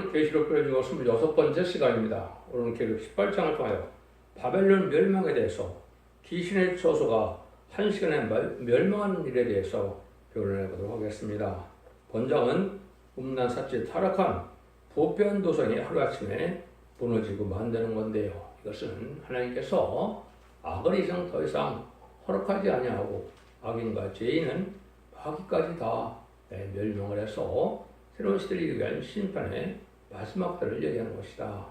계시록 그려주고 26번째 시간입니다. 오늘은 계시록 18장을 통하여 바벨론 멸망에 대해서 귀신의 처소가 한 시간에 멸망하는 일에 대해서 교훈을 해보도록 하겠습니다. 본장은 음란사치 타락한 부패한 도성이 하루아침에 무너지고 만드는 건데요. 이것은 하나님께서 악을 이상 더 이상 허락하지 아니하고 악인과 죄인은 마귀까지 다 멸망을 해서 새로운 시대를 이루기 위한 심판의 마지막 때를 얘기하는 것이다.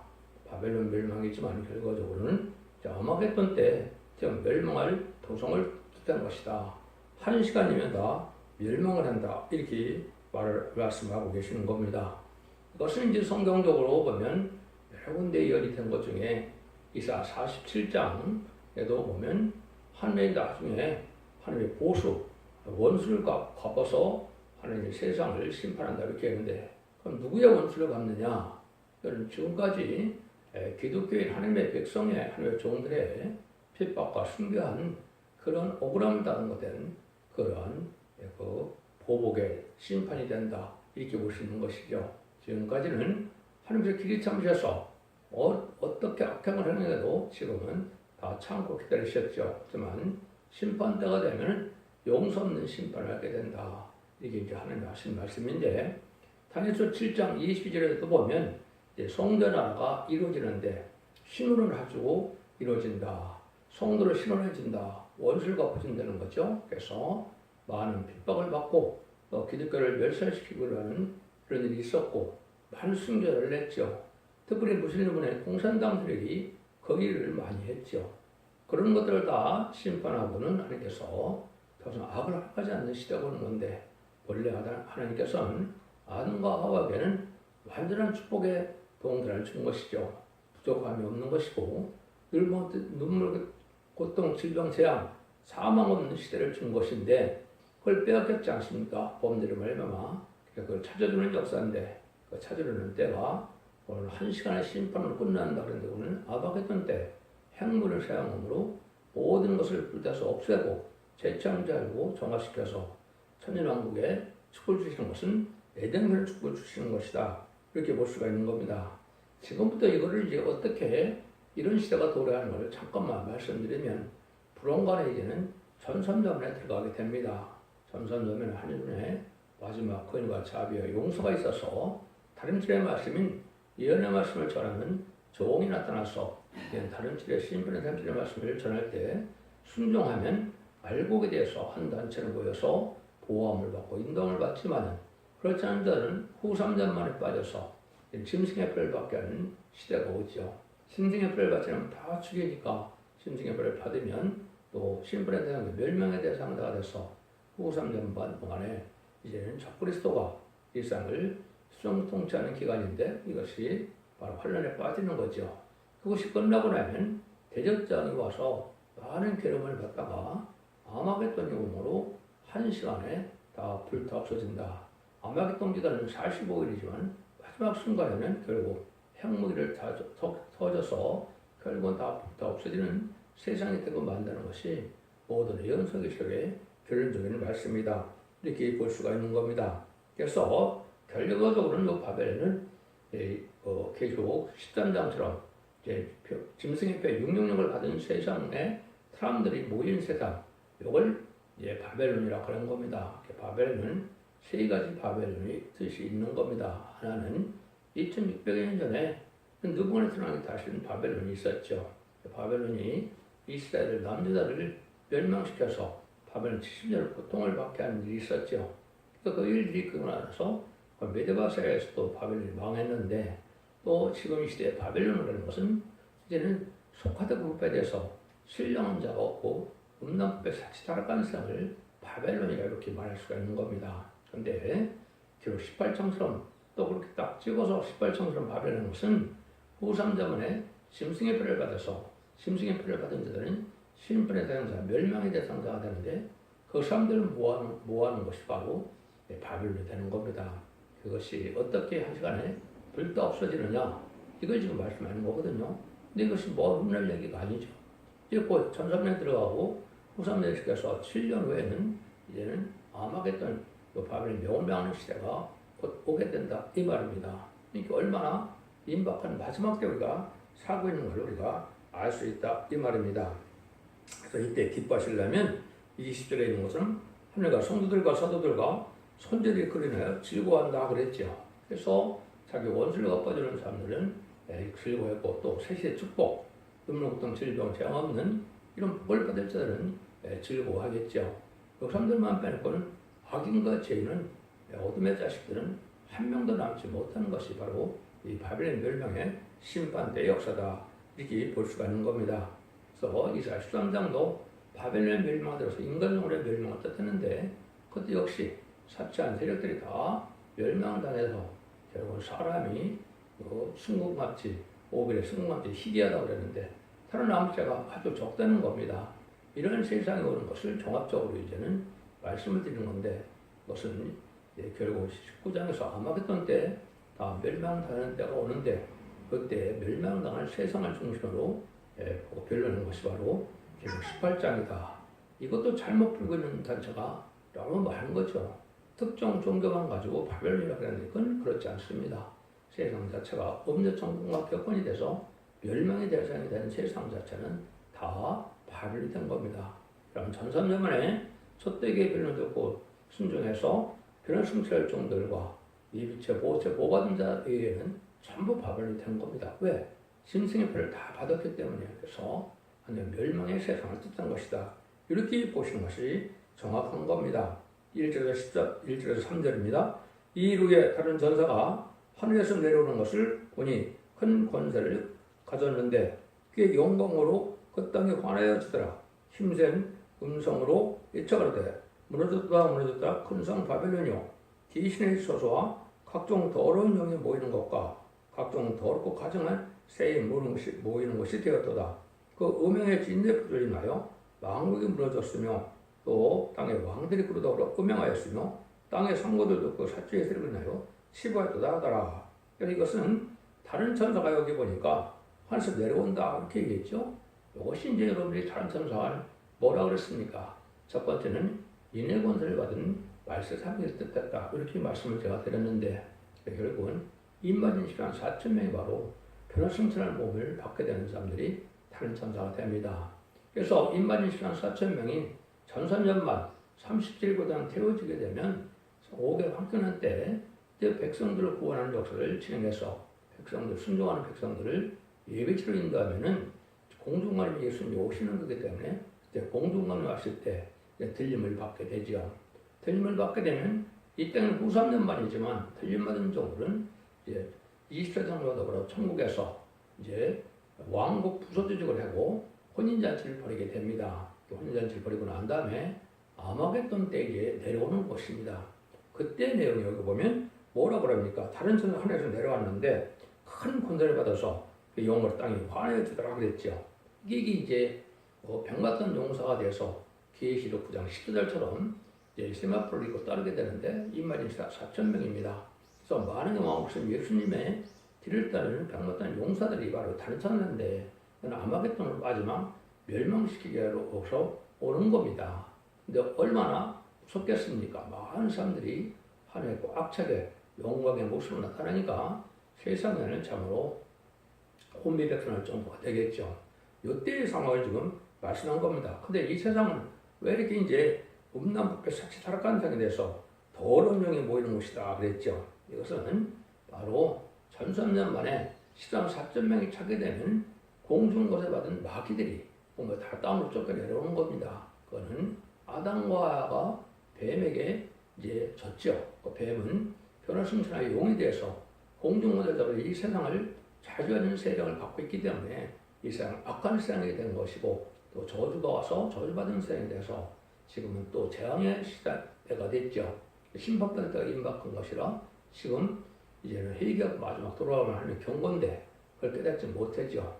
바벨론 멸망이지만 결과적으로는 아마겟돈 때 멸망할 도성을 뜻하는 것이다. 한 시간이면 다 멸망을 한다. 이렇게 말씀하고 계시는 겁니다. 이것은 이제 성경적으로 보면 여러 군데 예언이 된 것 중에 이사 47장에도 보면 하나님이 나중에 하나님의 보수, 원수를 갚아서 하나님의 세상을 심판한다 이렇게 했는데 그럼 누구의 원수를 갚느냐? 그건 지금까지 기독교인 하나님의 백성의 하나님의 종들의 핍박과 순교한 그런 억울함을 당한 그러한 그 보복의 심판이 된다 이렇게 볼 수 있는 것이죠. 지금까지는 하나님께서 길이 참으셔서 어떻게 악행을 행해도 지금은 다 참고 기다리셨죠. 하지만 심판 때가 되면 용서 없는 심판을 하게 된다. 이게 이제 하나님 하신 말씀인데 다니엘서 7장 22절에도 보면 성전 나라가 이루어지는데 신호를 가지고 이루어진다. 성도를 신원해진다. 원수를 갚아준다는 거죠. 그래서 많은 핍박을 받고 기독교를 멸살시키고 하는 그런 일이 있었고 많은 순교를 냈죠. 특별히 무슬림의 공산당들이 거기를 많이 했죠. 그런 것들을 다 심판하고는 하나님께서 더 이상 악을 허락하지 않는 시대가 오는 건데 원래 하나님께서는 아담과 하와에게는 완전한 축복의 동들을 준 것이죠. 부족함이 없는 것이고 눈물, 고통, 질병, 재앙, 사망 없는 시대를 준 것인데 그걸 빼앗겼지 않습니까? 범죄를 말미암아 그걸 찾아주는 역사인데 그 찾아주는 때가 오늘 한 시간의 심판으로 끝난다 그런데 오늘 아바겟돈 때 핵물을 사용함으로 모든 것을 불태워서 없애고 재창조하고 정화시켜서 천년왕국에 축복을 주시는 것은 에덴을 축복을 주시는 것이다. 이렇게 볼 수가 있는 겁니다. 지금부터 이거를 이제 어떻게 이런 시대가 도래하는 것을 잠깐만 말씀드리면 불원간에 이제는 전선전에 들어가게 됩니다. 전선전에는 하늘에 마지막 거인과 자비와 용서가 있어서 다른 틀의 말씀인 예언의 말씀을 전하는 종이 나타나서 다른 틀의 심판의 다른 틀의 말씀을 전할 때 순종하면 알곡에 대해서 한 단체를 모여서 보호함을 받고 인도함을 받지만 그렇지 않은 자는 후삼전만에 빠져서 짐승의 뼈를 받게 하는 시대가 오죠. 짐승의 뼈를 받지 않으면 다 죽이니까 짐승의 뼈를 받으면 또 심판의 대상, 멸망의 대상자가 돼서 후삼전반 동안에 이제는 적그리스도가 일상을 수정통치하는 기간인데 이것이 바로 환란에 빠지는 거죠. 그것이 끝나고 나면 대적장이 와서 많은 괴로움을 받다가 아마겟돈 용으로 한 시간에 다 불타 없어진다. 아마겟돈 기간은 45일이지만 마지막 순간에는 결국 핵무기를 다 터져서 결국은 다 불타 없어지는 세상이 되고 만다는 것이 모든 예언서기 속의 결론적인 말씀이다. 이렇게 볼 수가 있는 겁니다. 그래서 결과적으로는 바벨은 계속 13장처럼 짐승의 뼈 666을 받은 세상에 사람들이 모인 세상, 이걸 바벨론이라고 하는 겁니다. 바벨론은 세 가지 바벨론이 뜻이 있는 겁니다. 하나는 2600여 년 전에 느부갓네살이 다스린 바벨론이 있었죠. 바벨론이 이스라엘 남유다를 멸망시켜서 바벨론 70년을 고통을 받게 하는 일이 있었죠. 그 일들이 끝나고 나서 메데바사에서도 바벨론이 망했는데 또 지금 이 시대에 바벨론이라는 것은 이제는 속하되 부패돼서 신령한 자가 없고 음란부패 사치 타락한 세상을 바벨론이라 이렇게 말할 수가 있는 겁니다. 그런데 기록 18장처럼 또 그렇게 딱 찍어서 18장처럼 바벨론은 것은 후삼자문에 짐승의 표를 받아서 짐승의 표를 받은 자들은 심판의 대상자, 멸망의 대상자가 되는데 그 사람들은 뭐하는 것이 바로 바벨론이 되는 겁니다. 그것이 어떻게 한 시간에 불타 없어지느냐 이걸 지금 말씀하는 거거든요. 근데 이것이 훗날 얘기가 아니죠. 이제 곧 1300년 들어가고 후삼년 시켜서 7년 후에는 이제는 아마겟돈 바벨론 멸망하는 시대가 곧 오게 된다 이 말입니다. 그러니까 얼마나 임박한 마지막 때 우리가 살고 있는 걸 우리가 알 수 있다 이 말입니다. 그래서 이때 기뻐하시려면 20절에 있는 것은 하늘과 성도들과 사도들과 손자들이 그리나요 즐거워한다 그랬죠. 그래서 자기 원수를 갚아주는 사람들은 즐거워했고 또 세시의 축복, 눈물 고통 질병 재앙 없는 이런 복을 받을 자들은 즐거워하겠죠. 그 사람들만 빼놓고는 악인과 죄인은 어둠의 자식들은 한 명도 남지 못하는 것이 바로 이 바벨론 멸망의 심판대의 역사다 이렇게 볼 수가 있는 겁니다. 그래서 이사야 13장도 바벨론 멸망에 들어서 인간적으로 멸망을 뜻하는데 그것도 역시 사치한 세력들이 다 멸망을 당해서 결국은 사람이 순금같이 오벨의 순금같이 희귀하다고 그랬는데 살아남을 자가 아주 적다는 겁니다. 이런 세상에 오는 것을 종합적으로 이제는 말씀을 드리는 건데 그것은 결국 19장에서 아마겟돈 때 다 멸망당하는 때가 오는데 그때 멸망당할 세상을 중심으로 변론하는 것이 바로 결국 18장이다. 이것도 잘못 풀고 있는 단체가 너무 많은 거죠. 특정 종교만 가지고 바벨론이라고 하는 건 그렇지 않습니다. 세상 자체가 음녀 천국과 격언이 돼서 멸망의 대상이 되는 세상 자체는 다 바벨론이 된 겁니다. 그럼 전삼년 만에 첫대기의 변론 듣고 순종해서 변론 승천할 종들과 이 빛의 보호받은 자에게는 전부 바벨론이 된 겁니다. 왜? 짐승의 표를 다 받았기 때문이에요. 그래서 완전 멸망의 세상을 뜻한 것이다. 이렇게 보시는 것이 정확한 겁니다. 1절에서 3절입니다. 이 이후에 다른 전사가 하늘에서 내려오는 것을 보니 큰 권세를 가졌는데 그의 영광으로 그 땅이 환하여지더라. 힘센 음성으로 외쳐가로되 무너졌다 큰 성 바벨론이요 귀신의 소수와 각종 더러운 영이 모이는 것과 각종 더럽고 가증한 새에 모이는 것이 되었도다. 그 음행의 진대풀을 인하여 만국이 무너졌으며 또 땅의 왕들이 그러더러 음행하였으며 땅의 상고들도 그 사주의 세력을 인하여 치부하였도다 하더라. 이것은 다른 천사가 여기 보니까 하늘에서 내려온다 이렇게 얘기했죠. 이것이 이제 여러분들이 다른 천사가 뭐라 그랬습니까? 첫 번째는 인의 권세를 받은 말세 사명을 뜻했다 이렇게 말씀을 제가 드렸는데 결국은 입맞은 시간 4,000명이 바로 변화승천할 몸을 받게 되는 사람들이 다른 천사가 됩니다. 그래서 입맞은 시간 4,000명이 전선년만 37보다는 태워지게 되면 5개 황천한 때 백성들을 구원하는 역사를 진행해서 백성들 순종하는 백성들을 예배치로 인도하면은 공중간에 예수님이 오시는 거기 때문에 공중간에 왔을 때 들림을 받게 되죠. 들림을 받게 되면 이 때는 후 3년만이지만 들림 받은 종들은 이제 20세상과 더불어 천국에서 이제 왕국 부서조직을 하고 혼인잔치를 벌이게 됩니다. 혼인잔치를 벌이고 난 다음에 아마겟돈 때에 내려오는 것입니다. 그때 내용이 여기 보면 뭐라고 그럽니까? 다른 천사 하늘에서 내려왔는데 큰 권세를 받아서 그 영으로 땅이 환해지더라 그랬죠. 이게 이제 백마탄 용사가 돼서 계시록 9장 10절처럼 이제 세마포를 입고 따르게 되는데 이말이 4,000명입니다. 그래서 많은 왕국은 예수님의 뒤를 따르는 백마탄 용사들이 바로 다른 천사인데 아마겟돈을 마지막 멸망시키기 위해서 오는 겁니다. 근데 얼마나 무섭겠습니까? 많은 사람들이 하늘에 악착에 영광의 모습으로 나타나니까 세상에는 참으로 혼미백산할 정도가 되겠죠. 이때의 상황을 지금 말씀한 겁니다. 근데 이 세상은 왜 이렇게 이제 음란법에 사치 타락한 상이 돼서 더러운 영이 모이는 곳이다 그랬죠. 이것은 바로 1300년 만에 시장 4,000명이 차게 되면 공중곳에 받은 마귀들이 뭔가 다 땅으로 쫓겨 내려오는 겁니다. 그거는 아담과 하와가 뱀에게 이제 졌죠. 그 뱀은 변화승천하의 용이 돼서 공중곳에 잡은 이 세상을 자주하는 세력을 갖고 있기 때문에 이 세상 악한 세상이 된 것이고 또 저주가 와서 저주받은 세상이 돼서 지금은 또 재앙의 시대가 됐죠. 심판받을 때가 임박한 것이라 지금 이제는 회개가 마지막 돌아가면 하는 경고인데 그걸 깨닫지 못했죠.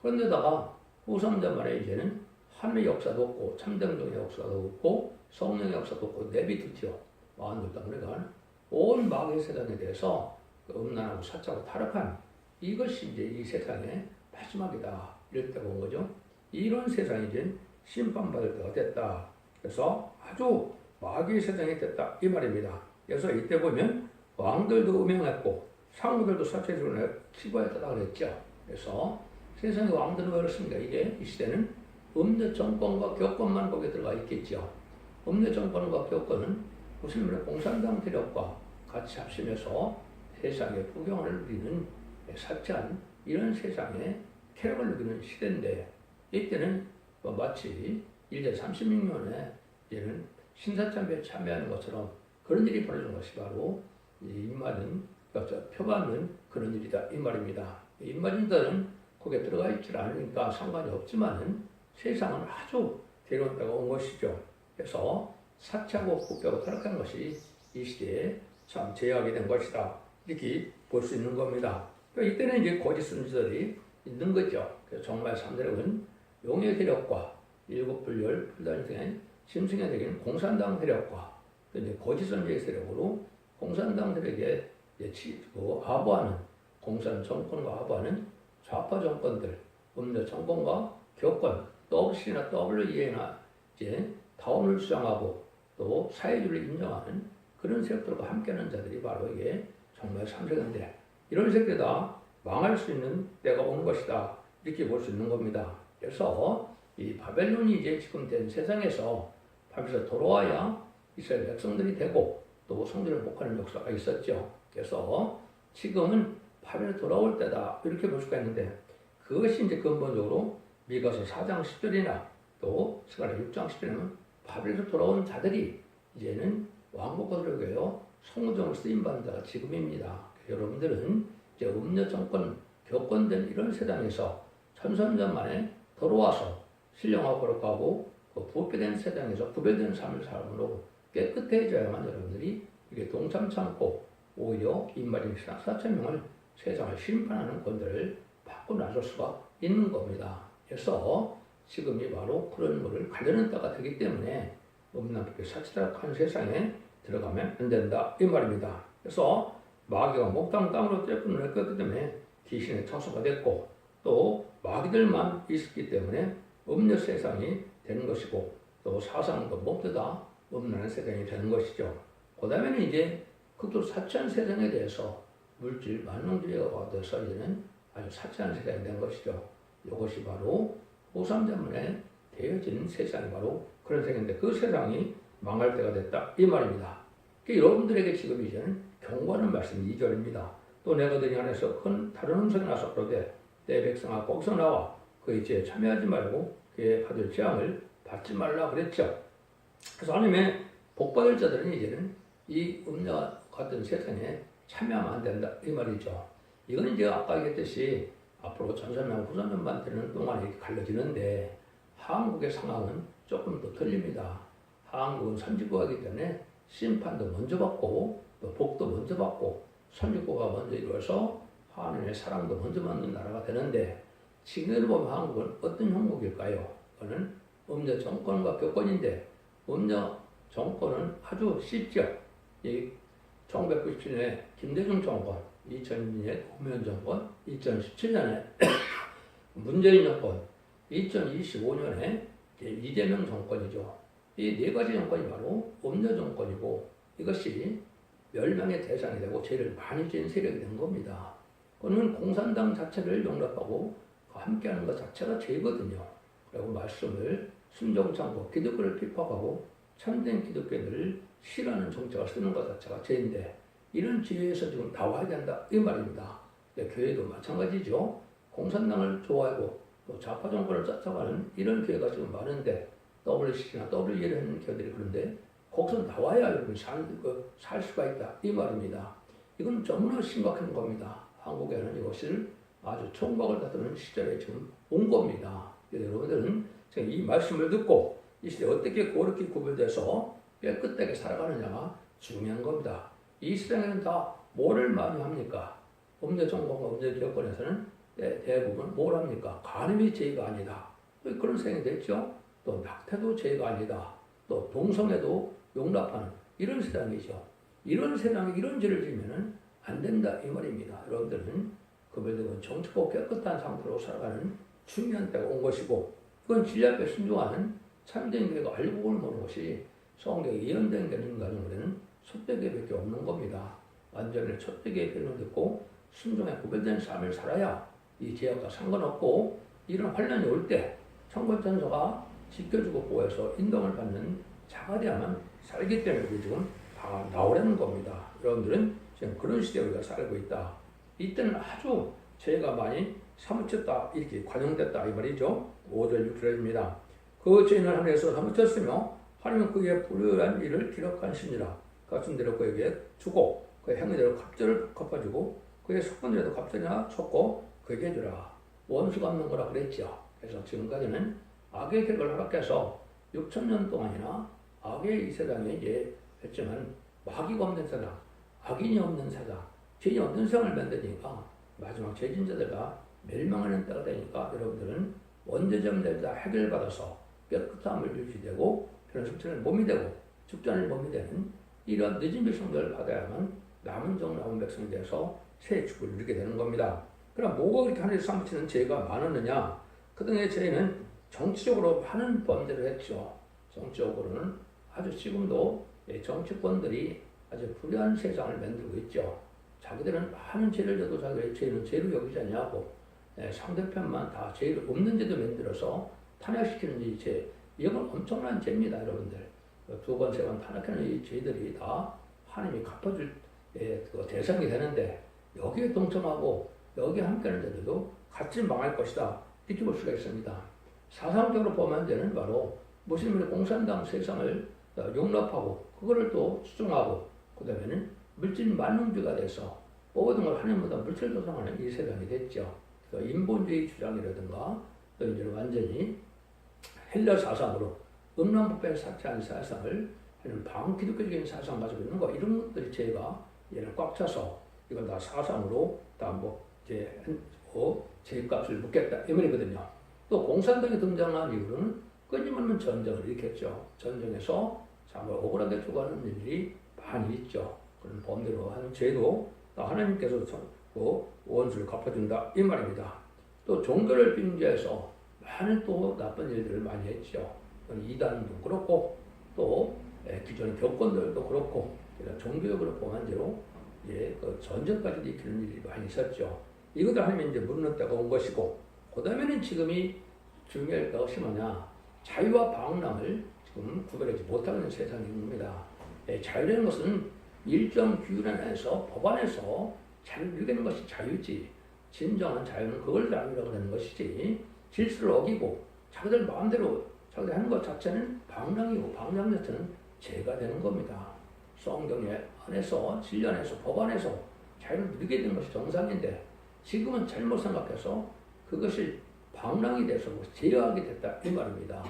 그런데다가 후3년 만에 이제는 하늘의 역사도 없고 참정적인 역사도 없고 성령의 역사도 없고 내비두티요. 마흔들 땅으로가 온 마귀의 세상에 대해서 음란하고 사차고 타락한 이것이 이제 이 세상의 마지막이다. 이럴 때가 온 거죠. 이런 세상이 이제 심판받을 때가 됐다. 그래서 아주 마귀의 세상이 됐다. 이 말입니다. 그래서 이때 보면 왕들도 음행했고 상무들도 사체적으로 치부했다고 그랬죠. 그래서 세상의 왕들은 왜 그렇습니까? 이게 이 시대는 음녀 정권과 교권만 거기에 들어가 있겠죠. 음녀 정권과 교권은 무슬림의 공산당 세력과 같이 합심해서 세상의 부경을 누리는 사치한 이런 세상의 쾌락을 누리는 시대인데, 이때는 마치 1년 36년에 이제는 신사참배에 참여하는 것처럼 그런 일이 벌어지는 것이 바로 입맞은, 표받는 그런 일이다 이 말입니다. 입맞은자는 거기에 들어가 있지 않으니까 상관이 없지만은 세상은 아주 괴로운 때가 온 것이죠. 그래서 사치하고 부패하고 타락한 것이 이 시대에 참 제약이 된 것이다, 이렇게 볼 수 있는 겁니다. 이때는 이제 거짓 선지자들이 있는 거죠. 그래서 정말 3대력은 용의 세력과 일곱불열 풀단생의 심승의 세력은 공산당 세력과 이제 거짓 선지의 세력으로 공산당 세력에 아부하는 공산 정권과 아부하는 좌파 정권들, 음녀 정권과 교권, WC나 WE나 이제 다원을 주장하고 또 사회주의를 인정하는 그런 세력들과 함께하는 자들이 바로 이게 정말 3세대인데, 이런 세력들이 다 망할 수 있는 때가 온 것이다, 이렇게 볼 수 있는 겁니다. 그래서 이 바벨론이 이제 지금 된 세상에서 바벨에서 돌아와야 이스라엘 백성들이 되고 또 성전을 복하는 역사가 있었죠. 그래서 지금은 바벨에 돌아올 때다, 이렇게 볼 수가 있는데, 그것이 이제 근본적으로 미가서 4장 10절이나 또 스가랴 6장 10절에는 바벨에서 돌아온 자들이 이제는 왕국을 되어 성전을 쓰임받는 자가 지금입니다. 여러분들은 이제 음녀 정권, 교권된 이런 세상에서 천선년 만에 돌아와서 신령하고 거룩하고 부패된 세상에서 구별된 삶을 삶으로 깨끗해져야만 여러분들이 이게 동참치 않고 오히려 입맞은 사천명을 세상을 심판하는 권들을 받고 나설 수가 있는 겁니다. 그래서 지금이 바로 그런 것을 가려는 때가 되기 때문에 음란하게 사치락한 세상에 들어가면 안 된다 이 말입니다. 그래서 마귀가 목당 땅으로 떼분을 했기 때문에 귀신의 처소가 됐고, 또 마귀들만 있었기 때문에 음녀 세상이 되는 것이고, 또 사상도 모두 다 음란한 세상이 되는 것이죠. 그 다음에는 이제 그것도 사치한 세상에 대해서 물질 만능주의가 돼서 이제는 아주 사치한 세상이 된 것이죠. 이것이 바로 오삼자문에 되어진 세상이 바로 그런 세상인데, 그 세상이 망할 때가 됐다 이 말입니다. 그러니까 여러분들에게 지금 이제는 경고하는 말씀 2절입니다. 또 내가 너희 안에서 큰 다른 음성이 나서 그러되 내 백성아 거기서 나와 그의 죄에 참여하지 말고 그의 받을 재앙을 받지 말라 그랬죠. 그래서 하나님의 복받을 자들은 이제는 이 음녀 같은 세상에 참여하면 안 된다 이 말이죠. 이건 이제 아까 얘기했듯이 앞으로 전선명 후선명만 되는 동안 이렇게 갈라지는데, 한국의 상황은 조금 더 틀립니다. 한국은 선진국이기 때문에 심판도 먼저 받고 또 복도 먼저 받고 선진국가 먼저 이루어서 하나님의 사랑도 먼저 받는 나라가 되는데, 지금을 보면 한국은 어떤 형국일까요? 그거는 음녀 정권과 교권인데, 음녀 정권은 아주 쉽죠. 이 1997년에 김대중 정권, 2002년에 노무현 정권, 2017년에 문재인 정권, 2025년에 이재명 정권이죠. 이 네 가지 정권이 바로 음녀 정권이고, 이것이 멸망의 대상이 되고 죄를 많이 지은 세력이 된 겁니다. 그는 공산당 자체를 용납하고 함께하는 것 자체가 죄거든요. 그리고 말씀을 순종치 않고 기독교를 핍박하고 참된 기독교인들을 싫어하는 정책을 쓰는 것 자체가 죄인데, 이런 죄에서 지금 나와야 된다 이 말입니다. 교회도 마찬가지죠. 공산당을 좋아하고 또 좌파 정권을 쫓아가는 이런 교회가 지금 많은데, WC나 WE를 하는 교회들이 그런데 거기서 나와야 여러분 살 수가 있다 이 말입니다. 이건 너무나 심각한 겁니다. 한국에는 이것을 아주 총박을 다투는 시절에 지금 온 겁니다. 여러분들은 이 말씀을 듣고 이 시대에 어떻게 그렇게 구별돼서 깨끗하게 살아가느냐가 중요한 겁니다. 이 세상에는 다 뭐를 많이 합니까? 음녀 정권과 음녀 교권에서는 대부분 뭘 합니까? 간음이 죄가 아니다. 그런 생각이 됐죠. 또 낙태도 죄가 아니다. 또 동성애도 용납하는 이런 세상이죠. 이런 세상에 이런 죄를 지면은 안 된다 이 말입니다. 여러분들은 그들은 정직하고 깨끗한 상태로 살아가는 중요한 때가 온 것이고, 그건 진리 앞에 순종하는 참된 교회가 알고 모르는 것이 성경에 예언된 게 있는 가정에는 속되게밖에 없는 겁니다. 완전히 촛되게 변호됐고 순종에 구별된 삶을 살아야 이 지역과 상관없고 이런 환란이 올 때 천군천사가 지켜주고 보호해서 인도를 받는 자가 되야만 살기 때문에 우리 지금 다 나오려는 겁니다. 여러분들은 지금 그런 시대에 우리가 살고 있다. 이때는 아주 죄가 많이 사무쳤다 이렇게 관용됐다 이 말이죠. 5절 6절입니다. 그 죄인을 하늘에서 사무쳤으며 하나님은 그의 불의한 일을 기록하시니라. 같은 대로 그에게 주고 그의 행위대로 갑절을 갚아주고 그의 속건대로 갑절이나 쳤고 그에게 주라. 원수가 없는 거라 그랬죠. 그래서 지금까지는 악의 계획을 허락해서 6,000년 동안이나 악의 이 세상에 이제 했지만 마귀가 없는 세상, 악인이 없는 세상, 죄인이 없는 세상을 만드니까 마지막 죄진자들과 멸망하는 때가 되니까 여러분들은 원죄점들 다 해결받아서 깨끗함을 유지되고 변화성천의 몸이 되고 죽전의 몸이 되는 이런 늦은 백성들을 받아야만 남은 종 남은 백성이 돼서 새 축을 누리게 되는 겁니다. 그럼 뭐가 그렇게 하늘에서 삼치는 죄가 많았느냐? 그동안의 죄는 정치적으로 많은 범죄를 했죠. 정치적으로는 아주 지금도 정치권들이 아주 불의한 세상을 만들고 있죠. 자기들은 많은 죄를 져도 자기의 죄는 죄로 여기지 않냐고 상대편만 다 죄를 없는 죄도 만들어서 탄핵시키는 이 죄, 이건 엄청난 죄입니다. 여러분들. 두 번, 세 번 탄핵하는 이 죄들이 다 하나님이 갚아줄 대상이 되는데 여기에 동참하고 여기에 함께하는 자들도 같이 망할 것이다. 이렇게 볼 수가 있습니다. 사상적으로 보면 되는 바로 무슬림의 공산당 세상을 용납하고 그거를 또 추종하고 그 다음에는 물질 만능주의가 돼서 모든 걸 하나님보다 물질을 조성하는 이 세상이 됐죠. 인본주의 주장이라든가 또 이제 완전히 헬러 사상으로 음란법에 삭제한 사상을 하는 반기독교적인 사상 가지고 있는 거 이런 것들이 죄가 얘는 꽉 차서 이건 다 사상으로 다 뭐 이제 죄값을 묻겠다 이 말이거든요. 또 공산당이 등장한 이유는 끊임없는 전쟁을 일으켰죠. 전쟁에서 정말 억울하게 죽어가는 일이 많이 있죠. 그런 범죄로 하는 죄도 하나님께서 원수를 갚아준다 이 말입니다. 또 종교를 빙자해서 많은 또 나쁜 일들을 많이 했죠. 이단도 그렇고 또 기존의 교권들도 그렇고 종교적으로 범한 죄로 그 전쟁까지 일으키는 일이 많이 있었죠. 이것도 하나님이 이제 묻는 때가 온 것이고 그 다음에는 지금이 중요할 것이 뭐냐 자유와 방랑을 지금 구별하지 못하는 세상입니다. 자유라는 것은 일정 규율 안에서 법 안에서 자유를 누리는 것이 자유지 진정한 자유는 그걸 자유라고 하는 것이지 질서를 어기고 자기들 마음대로 자기들 하는 것 자체는 방랑이고 방랑 자체는 죄가 되는 겁니다. 성경에 안에서 진리 안에서 법 안에서 자유를 누리게 되는 것이 정상인데 지금은 잘못 생각해서 그것이 방랑이 돼서 제어하게 됐다 이 말입니다.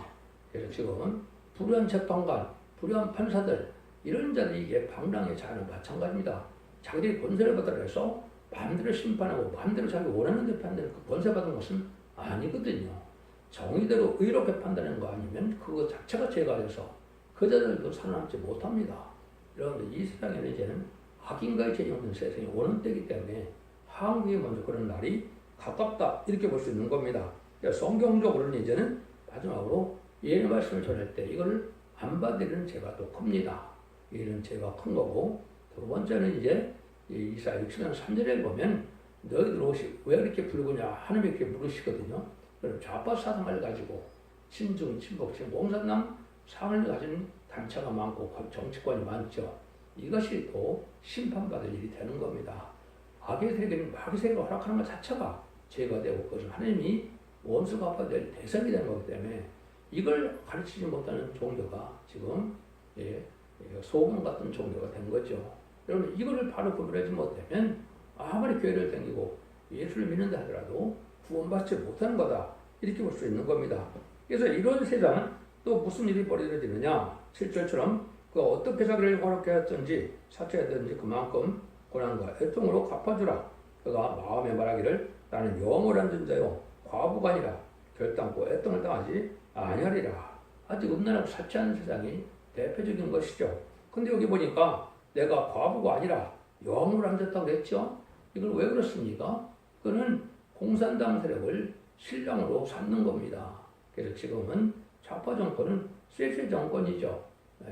그래서 지금은 불의한 재판관, 불의한 판사들 이런 자들이 이게 방랑의 자유는 마찬가지입니다. 자기들이 권세를 받아서 마음대로 심판하고 마음대로 자기 원하는 데 판단하는 그 권세 받은 것은 아니거든요. 정의대로 의롭게 판단하는 거 아니면 그거 자체가 죄가 돼서 그 자들도 살아남지 못합니다. 여러분들 이 세상에는 이제는 악인과의 죄이 없는 세상이 오는 때이기 때문에 한국이 먼저 그런 날이 가깝다 이렇게 볼 수 있는 겁니다. 그러니까 성경적으로는 이제는 마지막으로 예의 말씀을 전할 때 이걸 안 받으려는 죄가 또 큽니다. 이런 죄가 큰 거고 두 번째는 이제 이사야 60장 3절에 보면 너희들 옷이 왜 이렇게 붉으냐 하나님이 이렇게 물으시거든요. 그럼 좌파 사상을 가지고 친중, 친북, 지금 공산당 상을 가진 단체가 많고 정치권이 많죠. 이것이 또 심판받을 일이 되는 겁니다. 악의 세계는 마귀 세계가 허락하는 것 자체가 죄가 되고 그것은 하나님이 원수가 갚아야 될 대상이 되는 거기 때문에 이걸 가르치지 못하는 종교가 지금 소금 같은 종교가 된 거죠. 여러분 이거를 바로 구별하지 못하면 아무리 교회를 다니고 예수를 믿는다 하더라도 구원받지 못하는 거다 이렇게 볼 수 있는 겁니다. 그래서 이런 세상은 또 무슨 일이 벌어지느냐 7절처럼 그 어떻게 자기를 거룩게 했든지 사죄했든지 그만큼 고난과 애통으로 갚아주라. 그가 마음에 말하기를 나는 영을 앉은 자요 과부가 아니라 결단코 애통을 당하지 아니하리라. 아직 음란하고 사치하는 세상이 대표적인 것이죠. 근데 여기 보니까 내가 과부가 아니라 영을 앉았다고 그랬죠. 이걸 왜 그렇습니까? 그는 공산당 세력을 신랑으로 삼는 겁니다. 그래서 지금은 좌파 정권은 쇠쇠 정권이죠.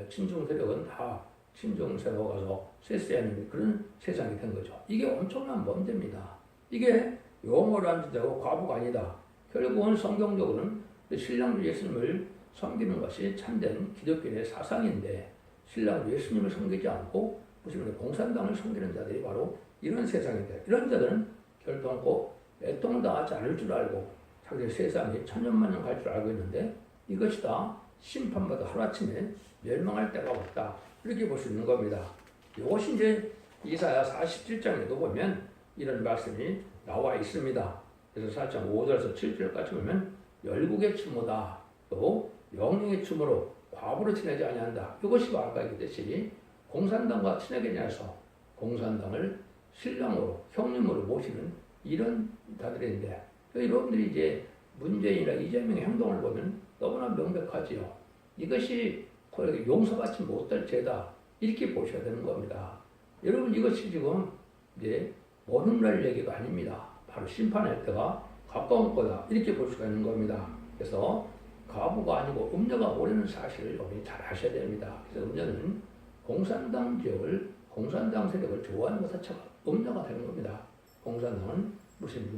친중 세력은 다 친정세로 가서 쇠퇴하는 그런 세상이 된 거죠. 이게 엄청난 문제입니다. 이게 용어로 앉아도 과부가 아니다. 결국은 성경적으로는 신랑주 예수님을 섬기는 것이 참된 기독교의 사상인데 신랑주 예수님을 섬기지 않고 무슨 공산당을 섬기는 자들이 바로 이런 세상인데 이런 자들은 결단코 애통당하지 않을 줄 알고 자기 세상이 천년만년 갈 줄 알고 있는데 이것이 다 심판받아 하루아침에 멸망할 때가 왔다. 이렇게 볼 수 있는 겁니다. 이것이 이제 이사야 47장에도 보면 이런 말씀이 나와 있습니다. 그래서 4장 5절에서 7절까지 보면 열국의 추모다. 또 영령의 추모로 과부로 지내지 아니한다. 이것이 아까 얘기했듯이 공산당과 친하게 지내서 공산당을 신랑으로 형님으로 모시는 이런 자들인데 여러분들이 이제 문재인이나 이재명의 행동을 보면 너무나 명백하지요. 이것이 용서받지 못할 죄다. 이렇게 보셔야 되는 겁니다. 여러분 이것이 지금 이제 오늘날 얘기가 아닙니다. 바로 심판할 때가 가까운 거다. 이렇게 볼 수가 있는 겁니다. 그래서 과부가 아니고 음녀가 모르는 사실을 여러분이 잘 아셔야 됩니다. 그래서 음녀는 공산당 지역을 공산당 세력을 좋아하는 것 자체가 음녀가 되는 겁니다. 공산당은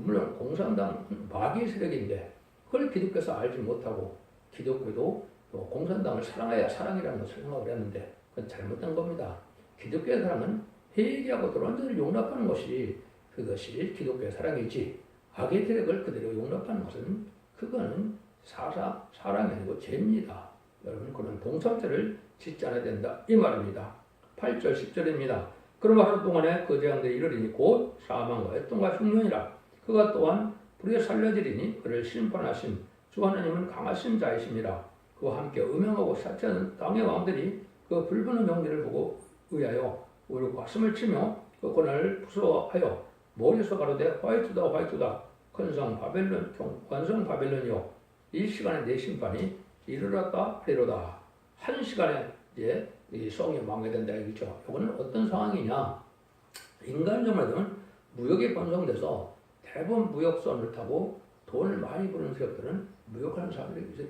물론 공산당 마귀 세력인데 그걸 기독교에서 알지 못하고 기독교도 공산당을 사랑해야 사랑이라는 것을 생각을 했는데 그건 잘못된 겁니다. 기독교의 사랑은 회개하고 돌아온 자를 용납하는 것이 그것이 기독교의 사랑이지 악의 세력을 그대로 용납하는 것은 그거는 사랑이 아니고 죄입니다. 여러분 그런 동성죄를 짓지 않아야 된다 이 말입니다. 8절 10절입니다. 그러면 하루 동안에 그 재앙들이 이르리니 곧 사망과 애통과 흉년이라 그가 또한 불에 살려지리니 그를 심판하신 주 하나님은 강하신 자이십니다. 그와 함께 음행하고 사치하는 땅의 왕들이 그 불붙는 용기를 보고 의하여 우리 가슴을 치며 그 고난을 부서워하여 머리에서 가로되 화이트다 화이트다 큰성 바벨론 완성 바벨론이요 이 시간에 내 심판이 이르렀다 하리로다. 한 시간에 이제 이 성이 망해된다 이거죠. 이거는 어떤 상황이냐? 인간적으로 보면 무역이 번성돼서 대부분 무역선을 타고 돈을 많이 버는 세력들은 무역하는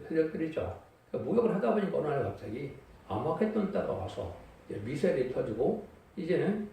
세력들이죠. 그러니까 무역을 하다 보니까 어느 날 갑자기 암흑했던 때가 와서 미셀이 터지고 이제는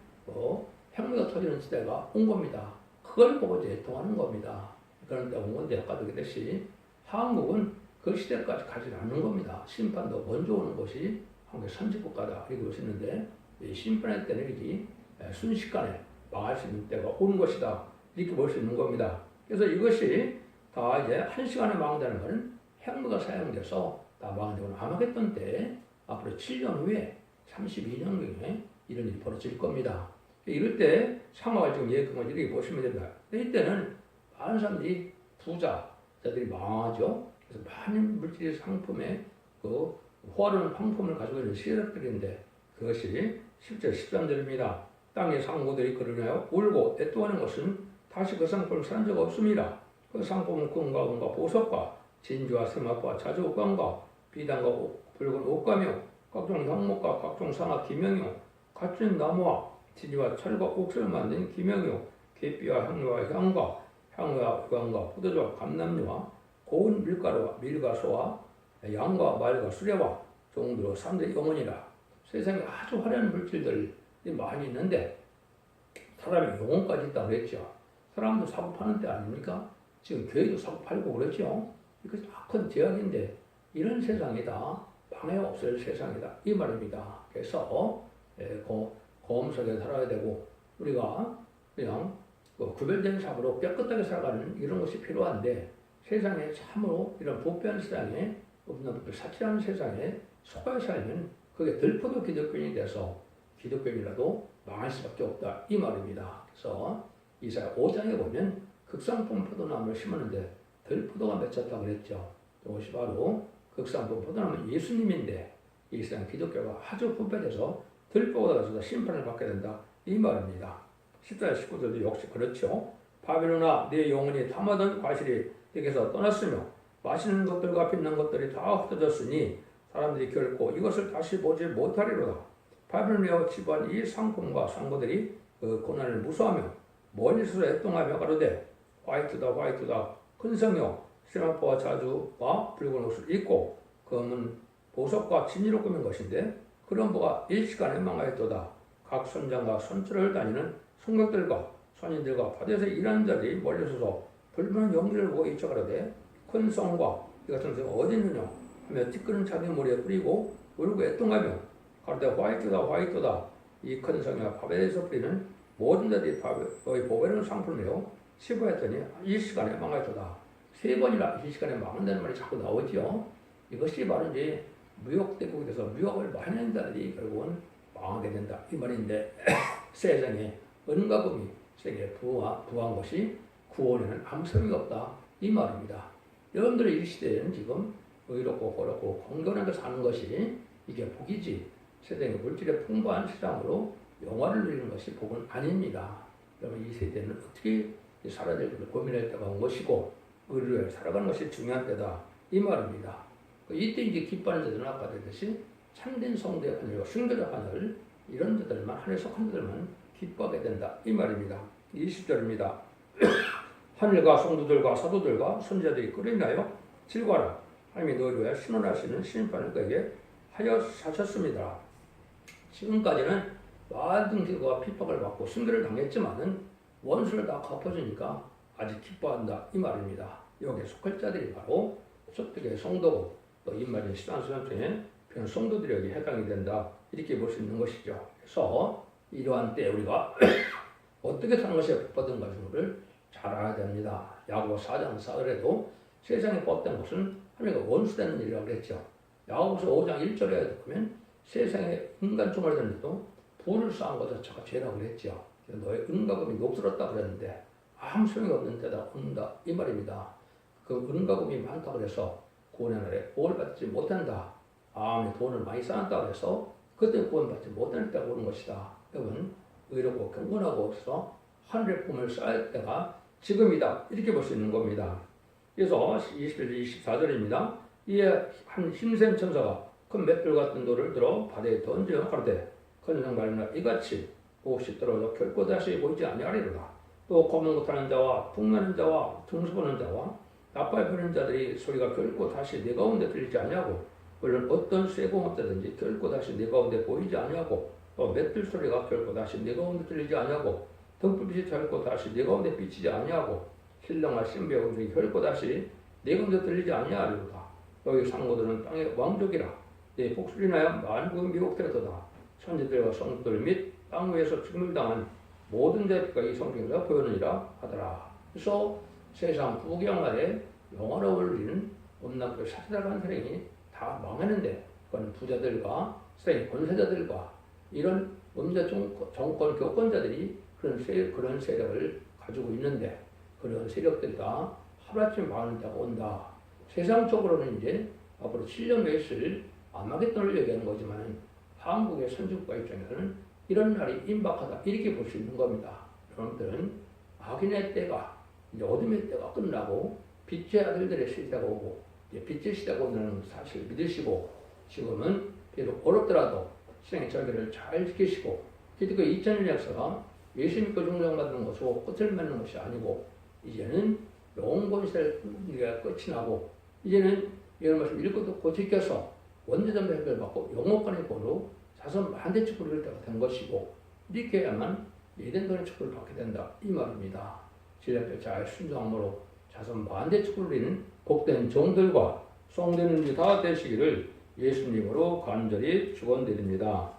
핵무기가 터지는 시대가 온 겁니다. 그걸 보고 이제 애통하는 겁니다. 그런 때가 온 건데 아까도 그랬듯이 한국은 그 시대까지 가지 않는 겁니다. 심판도 먼저 오는 것이 한국의 선진국가다 이렇게 볼 수 있는데 심판의 때는 이게 순식간에 망할 수 있는 때가 온 것이다 이렇게 볼 수 있는 겁니다. 그래서 이것이 다 이제 한 시간에 망한다는 것은 핵무기가 사용돼서 다 망한다고 암흑했던 때 앞으로 7년 후에 32년 후에 이런 일이 벌어질 겁니다. 이럴 때 상황을 지금 예금을 이렇게 보시면 됩니다. 이때는 많은 사람들이 부자들이 망하죠. 그래서 많은 물질의 상품에 그 호화로운 상품을 가지고 있는 세력들인데 그것이 실제 13절입니다. 땅의 상고들이 그러나요 울고 애통하는 것은 다시 그 상품을 산 적 없습니다. 그 상품은 금과 은과 보석과 진주와 세마포와 자주 옷감과 비단과 붉은 옷가며 각종 형목과 각종 상아 기명이요 갖춘 나무와 진주와 철과 옥슬을 만든 기명이요 계피와 향료와 향과 향과 유광과 포도주와 감람류와 고운 밀가루와 밀가소와 양과 말과 수레와 종들로 3대 영혼이라 세상에 아주 화려한 물질들이 많이 있는데 사람의 영혼까지 있다고 그랬죠. 사람도 사고 파는 때 아닙니까? 지금 교회도 사고 팔고 그랬죠. 이것이 다 큰 제약인데 이런 세상이 다 방해 없을 세상이다 이 말입니다. 그래서 검색에 살아야 되고 우리가 그냥 구별된 삶으로 깨끗하게 살아가는 이런 것이 필요한데 세상에 참으로 이런 부패한 세상에 없는 것들 사치하는 세상에 속아 살면 그게 들포도 기독교인이 돼서 기독교인이라도 망할 수밖에 없다 이 말입니다. 그래서 이사야 5장에 보면 극상품 포도나무를 심었는데 들포도가 맺혔다고 그랬죠. 이것이 바로 극상품 포도나무는 예수님인데 이 세상 기독교가 아주 부패돼서 들포도가 가서 심판을 받게 된다 이 말입니다. 14절 19절도 역시 그렇죠. 바벨론아 네 영혼이 탐하던 과실이 내게서 떠났으며 맛있는 것들과 빛난 것들이 다 흩어졌으니 사람들이 결코 이것을 다시 보지 못하리로다. 바벨론의 집안 이 상품과 상고들이 그 고난을 무서워하며 멀리서 애통하며 가로되 화이트다 화이트다 큰 성이요 세마포와 자주와 붉은 옷을 입고 검은 보석과 진이로 꾸민 것인데 그런 부가 일시간에 망하였도다. 각 선장과 선처를 다니는 성곽들과 선인들과 바다에서 일하는 자들이 몰려서서 불분한 연기를 보고 이쳐가로되 큰 성과 이 같은 성이 어디 있느냐 하며 티끄는 자기 머리에 뿌리고 울고 애통하며 가로되 화이트다 이 큰 성이와 바벨에서 뿌리는 모든 자들이 너희 보배로운 상품이요 시부했더니 이 시간에 망하였도다. 세 번이나 이 시간에 망한다는 말이 자꾸 나오지요. 이것이 바로 이제 무역대국이 돼서 무역을 많이 하는 자들이 결국은 망하게 된다 이 말인데 세상에 은과 금이 세계 부한 것이 구원에는 아무 소용이 없다 이 말입니다. 여러분들의 이 시대에는 지금 의롭고 거룩고 공경하게 사는 것이 이게 복이지 세상에 물질의 풍부한 세상으로 영화를 누리는 것이 복은 아닙니다. 그러면 이 세대는 어떻게 살아야 될지 고민할 때가 온 것이고 의리로 살아가는 것이 중요한 때다 이 말입니다. 이때 이제 기뻐하는 자들은 아까 되듯이 참된 성도의 하늘과 순교의 하늘 이런 자들만 하늘에 속한 자들만 기뻐하게 된다 이 말입니다. 20절입니다. 하늘과 성도들과 사도들과 선지자들이 끓이나요? 질과라. 하나님이 너희를 위하여 신원하시는 심판을 그에게 하여 사셨습니다. 지금까지는 많은 기도와 핍박을 받고 순교를 당했지만은 원수를 다 갚아주니까 아직 기뻐한다 이 말입니다. 여기에 속할 자들이 바로 속되게 성도고 또 이 말인 신앙수련통에 그런 성도들에게 해당이 된다 이렇게 볼 수 있는 것이죠. 그래서 이러한 때 우리가 어떻게 사는 것이 복받은 것인가를 잘 알아야 됩니다. 야고보서 4장 4절에도 세상에 복된 것은 하나님과 원수되는 일이라고 그랬죠. 야고보서 5장 1절에 보면 세상에 인간 총알 되는데도 부를 쌓은 것 자체가 죄라고 그랬죠. 너의 은과 금이 녹슬었다 그랬는데 아무 소용이 없는 데다 온다 이 말입니다. 그 은과 금이 많다 그래서 구원의 날에 구원받지 못한다. 돈을 많이 쌓았다 그래서 그때 구원받지 못할 때가 오는 것이다. 여러분 의롭고 경건하고 없어 하늘의 품을 쌓을 때가 지금이다 이렇게 볼 수 있는 겁니다. 그래서 21절 24절입니다. 이에 한 힘센 천사가 큰 맷돌 같은 돌을 들어 바다에 던져 가로되 큰 성발이나 이같이 몹시 떨어져 결코 다시 보이지 아니하리로다. 또 검은 못하는 자와 풍나는 자와 등수보는 자와 나팔 부는 자들이 소리가 결코 다시 내 가운데 들리지 아니하고 물론 어떤 쇠공업자든지 결코 다시 내 가운데 보이지 아니하고 또 맷돌 소리가 결코 다시 내 가운데 들리지 아니하고 등불빛이 결코 다시 내 가운데 비치지 아니하고 신령과 신비의 음성이 결코 다시 내 가운데 들리지 아니하리로다. 너희 상고들은 땅의 왕족이라 내 복수를 인하여 만국이 미혹되었도다. 천지들과 성도들 및 땅 위에서 죽음을 당한 모든 자가 이 성경에서 보였느니라 하더라. 그래서 세상 부귀영화에 영화로움을 누리는 엄나게 사세다라는 사람이 다 망하는데 그건 부자들과 세상의 권세자들과 이런 음자 정권 교권자들이 그런 세력을 가지고 있는데 그런 세력들이 다 하루아침에 망하는 때가 온다. 세상적으로는 이제 앞으로 7년 후에 있을 아마겟돈을 얘기하는 거지만 한국의 선진국가 입장에서는 이런 날이 임박하다 이렇게 볼 수 있는 겁니다. 여러분들은 악인의 때가 이제 어둠의 때가 끝나고 빛의 아들들의 시대가 오고 이제 빛의 시대가 오는 사실을 믿으시고 지금은 비록 어렵더라도 신앙의 절개를 잘 지키시고 기독교 2000년 역사가 예수 믿고 중정받는 것으로 끝을 맺는 것이 아니고 이제는 영원 시대가 끝이 나고 이제는 이런 말씀 읽고 듣고 지켜서 원죄점의 해결을 받고 영원간의 보로 자선 만대 축복을 이룰 때가 된 것이고 이렇게 해야만 예덴돈의 축복을 받게 된다 이 말입니다. 진리를 잘 순종함으로 자선 만대 축복을 이루는 복된 종들과 성되는 자 다 되시기를 예수님으로 간절히 축원드립니다.